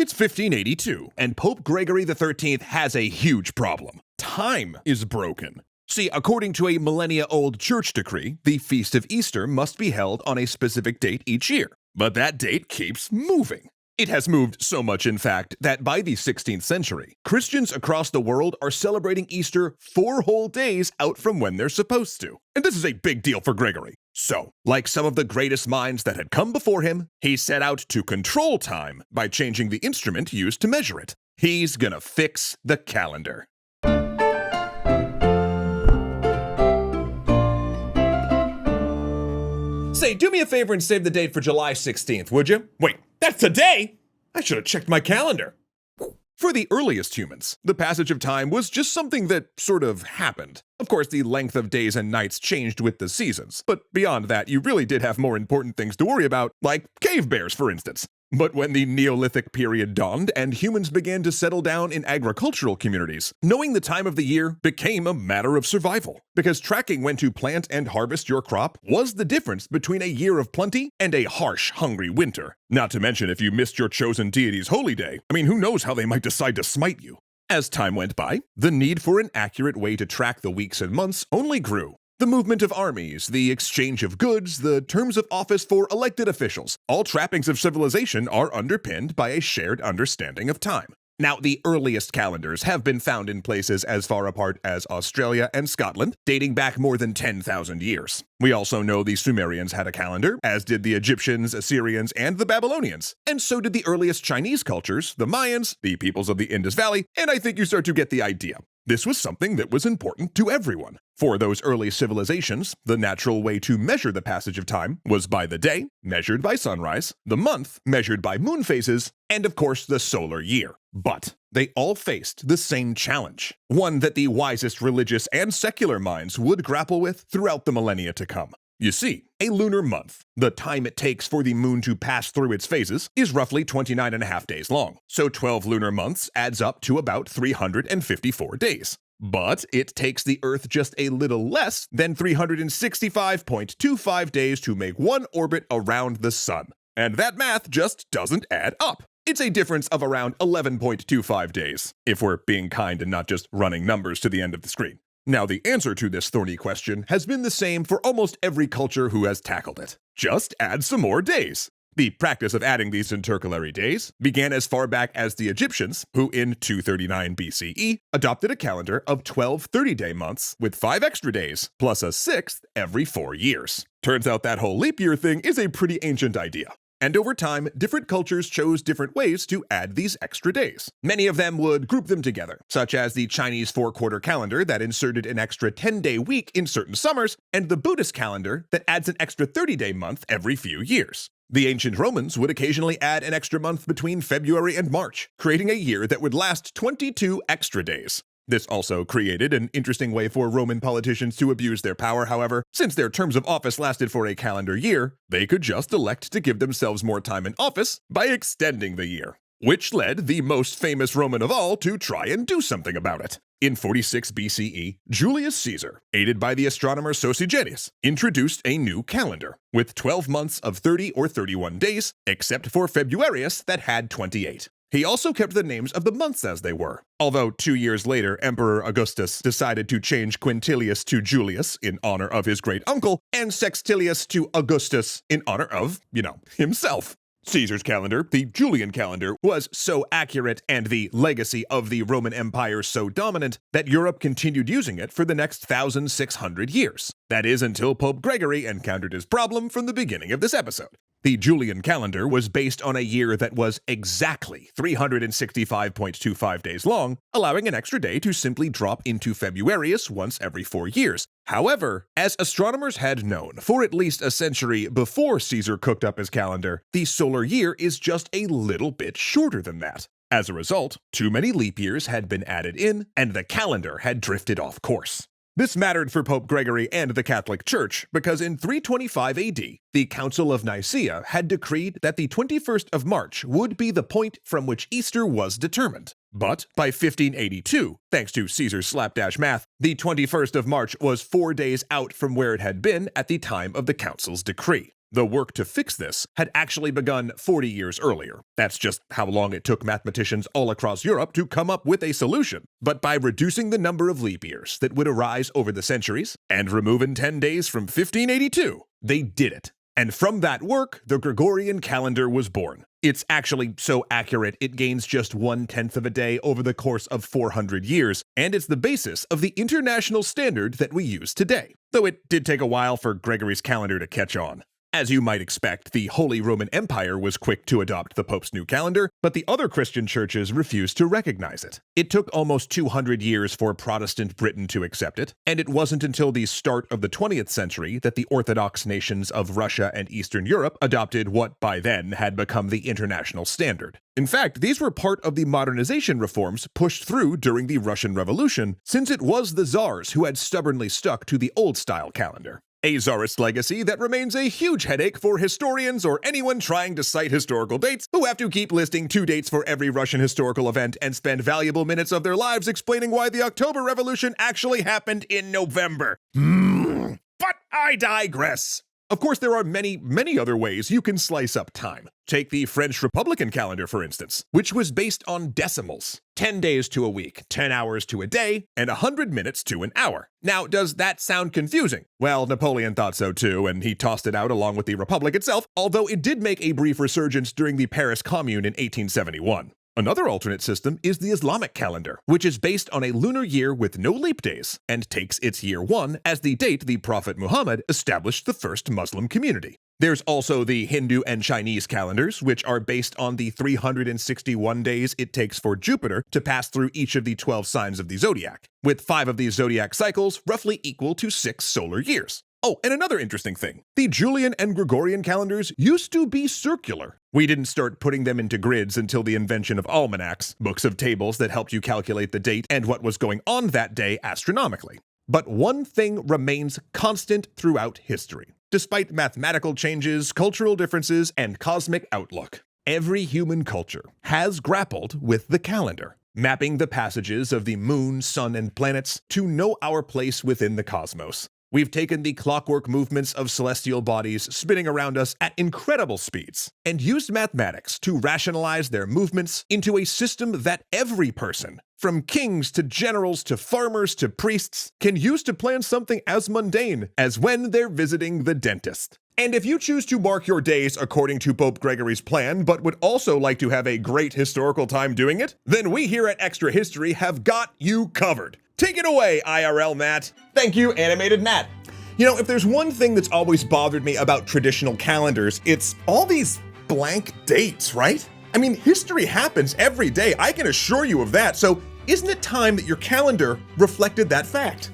It's 1582, and Pope Gregory XIII has a huge problem. Time is broken. See, according to a millennia-old church decree, the Feast of Easter must be held on a specific date each year. But that date keeps moving. It has moved so much, in fact, that by the 16th century, Christians across the world are celebrating Easter 4 whole days out from when they're supposed to. And this is a big deal for Gregory. So, like some of the greatest minds that had come before him, he set out to control time by changing the instrument used to measure it. He's gonna fix the calendar. Say, do me a favor and save the date for July 16th, would you? Wait, that's today? I should have checked my calendar. For the earliest humans, the passage of time was just something that sort of happened. Of course, the length of days and nights changed with the seasons, but beyond that, you really did have more important things to worry about, like cave bears, for instance. But when the Neolithic period dawned and humans began to settle down in agricultural communities, knowing the time of the year became a matter of survival, because tracking when to plant and harvest your crop was the difference between a year of plenty and a harsh, hungry winter. Not to mention if you missed your chosen deity's holy day, who knows how they might decide to smite you. As time went by, the need for an accurate way to track the weeks and months only grew. The movement of armies, the exchange of goods, the terms of office for elected officials, all trappings of civilization are underpinned by a shared understanding of time. Now, the earliest calendars have been found in places as far apart as Australia and Scotland, dating back more than 10,000 years. We also know the Sumerians had a calendar, as did the Egyptians, Assyrians, and the Babylonians. And so did the earliest Chinese cultures, the Mayans, the peoples of the Indus Valley, and I think you start to get the idea. This was something that was important to everyone. For those early civilizations, the natural way to measure the passage of time was by the day, measured by sunrise, the month, measured by moon phases, and of course the solar year. But they all faced the same challenge, one that the wisest religious and secular minds would grapple with throughout the millennia to come. You see, a lunar month, the time it takes for the moon to pass through its phases, is roughly 29.5 days long. So 12 lunar months adds up to about 354 days. But it takes the Earth just a little less than 365.25 days to make one orbit around the Sun. And that math just doesn't add up. It's a difference of around 11.25 days, if we're being kind and not just running numbers to the end of the screen. Now, the answer to this thorny question has been the same for almost every culture who has tackled it. Just add some more days. The practice of adding these intercalary days began as far back as the Egyptians, who in 239 BCE adopted a calendar of 12 30-day months with 5 extra days, plus a 6th every 4 years. Turns out that whole leap year thing is a pretty ancient idea. And over time, different cultures chose different ways to add these extra days. Many of them would group them together, such as the Chinese 4-quarter calendar that inserted an extra 10-day week in certain summers, and the Buddhist calendar that adds an extra 30-day month every few years. The ancient Romans would occasionally add an extra month between February and March, creating a year that would last 22 extra days. This also created an interesting way for Roman politicians to abuse their power, however. Since their terms of office lasted for a calendar year, they could just elect to give themselves more time in office by extending the year, which led the most famous Roman of all to try and do something about it. In 46 BCE, Julius Caesar, aided by the astronomer Sosigenes, introduced a new calendar, with 12 months of 30 or 31 days, except for Februarius that had 28. He also kept the names of the months as they were, although 2 years later, Emperor Augustus decided to change Quintilius to Julius in honor of his great uncle, and Sextilius to Augustus in honor of, himself. Caesar's calendar, the Julian calendar, was so accurate and the legacy of the Roman Empire so dominant that Europe continued using it for the next 1,600 years. That is until Pope Gregory encountered his problem from the beginning of this episode. The Julian calendar was based on a year that was exactly 365.25 days long, allowing an extra day to simply drop into Februarius once every 4 years. However, as astronomers had known for at least a century before Caesar cooked up his calendar, the solar year is just a little bit shorter than that. As a result, too many leap years had been added in, and the calendar had drifted off course. This mattered for Pope Gregory and the Catholic Church because in 325 AD, the Council of Nicaea had decreed that the 21st of March would be the point from which Easter was determined. But by 1582, thanks to Caesar's slapdash math, the 21st of March was 4 days out from where it had been at the time of the council's decree. The work to fix this had actually begun 40 years earlier. That's just how long it took mathematicians all across Europe to come up with a solution. But by reducing the number of leap years that would arise over the centuries and removing 10 days from 1582, they did it. And from that work, the Gregorian calendar was born. It's actually so accurate it gains just 1/10 of a day over the course of 400 years, and it's the basis of the international standard that we use today. Though it did take a while for Gregory's calendar to catch on. As you might expect, the Holy Roman Empire was quick to adopt the Pope's new calendar, but the other Christian churches refused to recognize it. It took almost 200 years for Protestant Britain to accept it, and it wasn't until the start of the 20th century that the Orthodox nations of Russia and Eastern Europe adopted what by then had become the international standard. In fact, these were part of the modernization reforms pushed through during the Russian Revolution, since it was the Tsars who had stubbornly stuck to the old-style calendar. A Tsarist legacy that remains a huge headache for historians or anyone trying to cite historical dates who have to keep listing 2 dates for every Russian historical event and spend valuable minutes of their lives explaining why the October Revolution actually happened in November. But I digress. Of course, there are many other ways you can slice up time. Take the French Republican calendar, for instance, which was based on decimals. 10 days to a week, 10 hours to a day, and 100 minutes to an hour. Now, does that sound confusing? Well, Napoleon thought so too, and he tossed it out along with the Republic itself, although it did make a brief resurgence during the Paris Commune in 1871. Another alternate system is the Islamic calendar, which is based on a lunar year with no leap days, and takes its year 1 as the date the Prophet Muhammad established the first Muslim community. There's also the Hindu and Chinese calendars, which are based on the 361 days it takes for Jupiter to pass through each of the 12 signs of the zodiac, with 5 of these zodiac cycles roughly equal to 6 solar years. Oh, and another interesting thing. The Julian and Gregorian calendars used to be circular. We didn't start putting them into grids until the invention of almanacs, books of tables that helped you calculate the date and what was going on that day astronomically. But one thing remains constant throughout history. Despite mathematical changes, cultural differences, and cosmic outlook, every human culture has grappled with the calendar, mapping the passages of the moon, sun, and planets to know our place within the cosmos. We've taken the clockwork movements of celestial bodies spinning around us at incredible speeds and used mathematics to rationalize their movements into a system that every person, from kings to generals to farmers to priests, can use to plan something as mundane as when they're visiting the dentist. And if you choose to mark your days according to Pope Gregory's plan, but would also like to have a great historical time doing it, then we here at Extra History have got you covered. Take it away, IRL Matt. Thank you, Animated Matt. You know, if there's one thing that's always bothered me about traditional calendars, it's all these blank dates, right? I mean, history happens every day, I can assure you of that, so isn't it time that your calendar reflected that fact?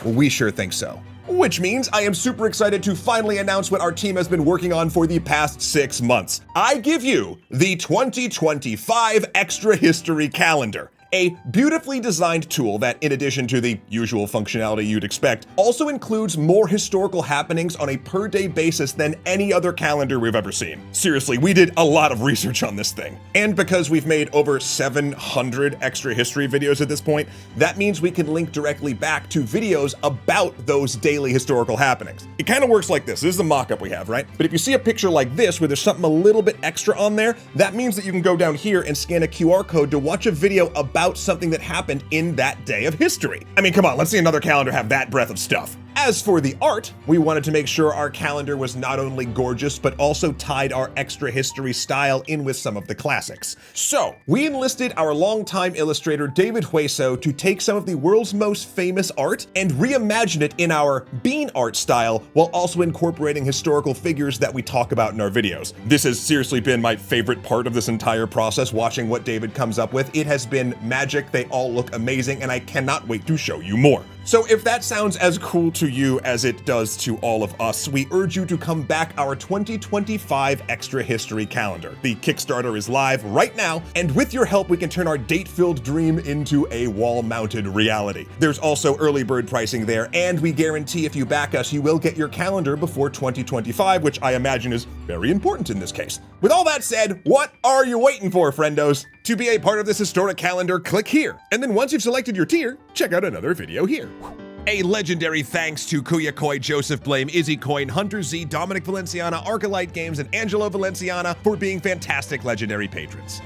Well, we sure think so. Which means I am super excited to finally announce what our team has been working on for the past 6 months. I give you the 2025 Extra History Calendar. A beautifully designed tool that, in addition to the usual functionality you'd expect, also includes more historical happenings on a per-day basis than any other calendar we've ever seen. Seriously, we did a lot of research on this thing. And because we've made over 700 extra history videos at this point, that means we can link directly back to videos about those daily historical happenings. It kind of works like this. This is the mock-up we have, right? But if you see a picture like this where there's something a little bit extra on there, that means that you can go down here and scan a QR code to watch a video about something that happened in that day of history. I mean, come on, let's see another calendar have that breadth of stuff. As for the art, we wanted to make sure our calendar was not only gorgeous, but also tied our extra history style in with some of the classics. So, we enlisted our longtime illustrator David Hueso to take some of the world's most famous art and reimagine it in our bean art style, while also incorporating historical figures that we talk about in our videos. This has seriously been my favorite part of this entire process, watching what David comes up with. It has been magic, they all look amazing, and I cannot wait to show you more. So if that sounds as cool to you as it does to all of us, we urge you to come back our 2025 Extra History Calendar. The Kickstarter is live right now, and with your help, we can turn our date-filled dream into a wall-mounted reality. There's also early bird pricing there, and we guarantee if you back us, you will get your calendar before 2025, which I imagine is very important in this case. With all that said, what are you waiting for, friendos? To be a part of this historic calendar, click here. And then once you've selected your tier, check out another video here. A legendary thanks to Kuyakoi, Joseph Blame, Izzy Coin, Hunter Z, Dominic Valenciana, Arcolite Games, and Angelo Valenciana for being fantastic legendary patrons.